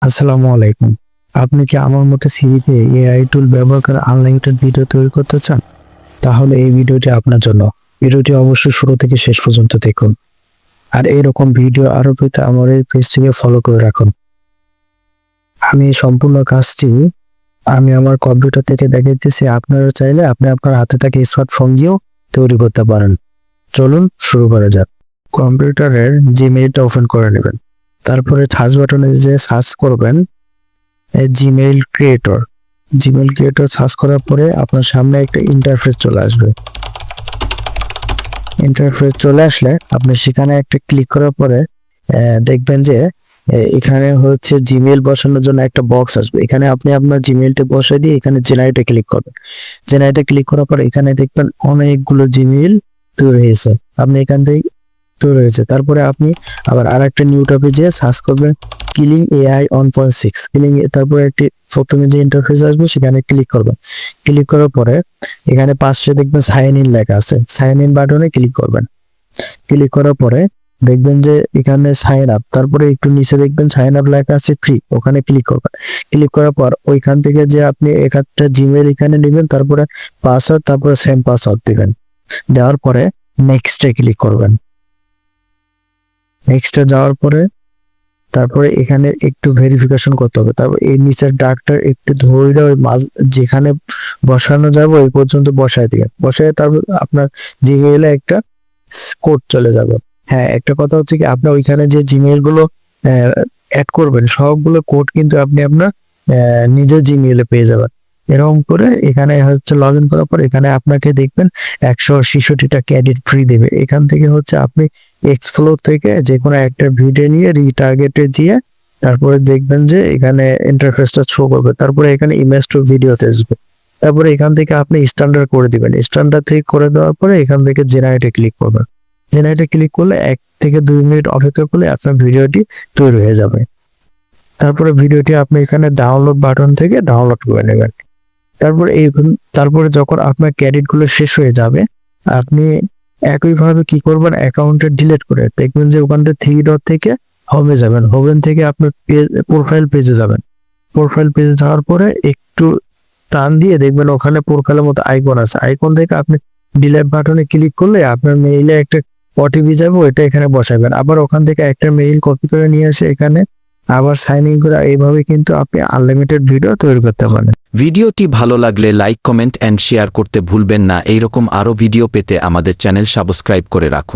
আসসালামু আলাইকুম। আপনি কি আমার মতো সিভিতে এআই টুল ব্যবহার করে আনলিমিটেড ভিডিও তৈরি করতে চান? তাহলে এই ভিডিওটি আপনার জন্য। ভিডিওটি অবশ্যই শুরু থেকে শেষ পর্যন্ত দেখুন। আর এরকম ভিডিও আরো পেতে আমার এই পেজটিকে ফলো করে রাখুন। আমি এই সম্পূর্ণ কাজটি আমার কম্পিউটার থেকে দেখাইতেছি। আপনারা চাইলে আপনি আপনার হাতে থাকা স্মার্টফোন দিয়েও তৈরি করতে পারেন। চলুন শুরু করা যাক। কম্পিউটারের জিমেইলটা ওপেন করে নেবেন। তারপরে সার্চ বাটনে যে সার্চ করবেন জিমেইল ক্রিয়েটর সার্চ করার পরে আপনার সামনে একটা ইন্টারফেস চলে আসবে। ইন্টারফেস চলে আসলে আপনি সেখানে একটা ক্লিক করার পরে দেখবেন যে এখানে হচ্ছে জিমেইল বসানোর জন্য একটা বক্স আসবে। এখানে আপনি আপনার জিমেইলটা বসাই দিয়ে এখানে জেনারেটে ক্লিক করবেন। জেনারেটে ক্লিক করার পরে এখানে দেখবেন অনেকগুলো জিমেইল তৈরি হয়েছে। আপনি এখান থেকে তৈরি হয়েছে। তারপরে আপনি আবার আরেকটা নিউ ট্যাবে যেয়ে সার্চ করবেন কিলিং এআই 1.6 কিলিং। তারপরে একটি প্রথমে যে ইন্টারফেস আসবে সেখানে ক্লিক করবেন। ক্লিক করার পরে এখানে পাশে দেখবেন সাইন ইন লেখা আছে। সাইন ইন বাটনে ক্লিক করবেন। ক্লিক করার পরে দেখবেন যে এখানে সাইন আপ, তারপরে একটু নিচে দেখবেন সাইন আপ লেখা আছে ফ্রি, ওখানে ক্লিক করবেন। ক্লিক করার পর ওইখান থেকে যে আপনি একটা জিমেইল এখানে নেবেন, তারপরে পাসওয়ার্ড, তারপরে সেম পাসওয়ার্ড দিবেন। দেওয়ার পরে নেক্সটে ক্লিক করবেন। নেক্সটে যাওয়ার পরে তারপরে এখানে একটু ভেরিফিকেশন করতে হবে। তারপর এই নিচের ডাকটা একটু ধরে ওই যেখানে বসানো যাবে ওই পর্যন্ত বসায় দিবেন। বসায় তারপর আপনার জিমেইলে একটা কোড চলে যাবে। হ্যাঁ, একটা কথা হচ্ছে কি, আপনি ওইখানে যে জিমেইল গুলো অ্যাড করবেন সবগুলো কোড কিন্তু আপনি আপনার নিজের জিমেইলে পেয়ে যাবেন। এরকম করে এখানে হচ্ছে লগ ইন করার পর এখানে আপনাকে দেখবেন 166টা ক্রেডিট ফ্রি দেবে। এখান থেকে হচ্ছে আপনি এক্সপ্লোর থেকে যে কোনো একটা ভিডিও নিয়ে রিটার্গেটে দিয়ে তারপরে দেখবেন যে এখানে ইন্টারফেসটা শো করবে। তারপরে এখানে ইমেজ টু ভিডিওতে আসবে। তারপরে এখান থেকে আপনি স্ট্যান্ডার্ড করে দিবেন। স্ট্যান্ডার্ড থেকে করে দেওয়ার পরে এখান থেকে জেনারেটে ক্লিক করবেন। জেনারেটে ক্লিক করলে 1 থেকে 2 মিনিট অপেক্ষা করলে আপনার ভিডিওটি তৈরি হয়ে যাবে। তারপরে ভিডিওটি আপনি এখানে ডাউনলোড বাটন থেকে ডাউনলোড করে নেবেন। তারপরে যখন আপনার ক্রেডিট গুলো শেষ হয়ে যাবে আপনি একইভাবে কি করবেন, অ্যাকাউন্টে ডিলিট করে দেখবেন যে ওখানটা 3 ডট থেকে হোমে যাবেন। হোম থেকে আপনার প্রোফাইল পেজে যাবেন। প্রোফাইল পেজে যাওয়ার পরে একটু টান দিয়ে দেখবেন ওখানে প্রোফাইলের মতো আইকন আছে। আইকন থেকে আপনি ডিলিট বাটনে ক্লিক করলে আপনার মেইলে একটা ওটিপি যাবে, ওইটা এখানে বসাবেন। আবার ওখান থেকে একটা মেইল কপি করে নিয়ে এসে এখানে আবার সাইন ইন করে এইভাবে কিন্তু আপনি আনলিমিটেড ভিডিও তৈরি করতে পারেন। ভিডিওটি ভালো লাগলে লাইক, কমেন্ট এন্ড শেয়ার করতে ভুলবেন না। এইরকম আরও ভিডিও পেতে আমাদের চ্যানেল সাবস্ক্রাইব করে রাখুন।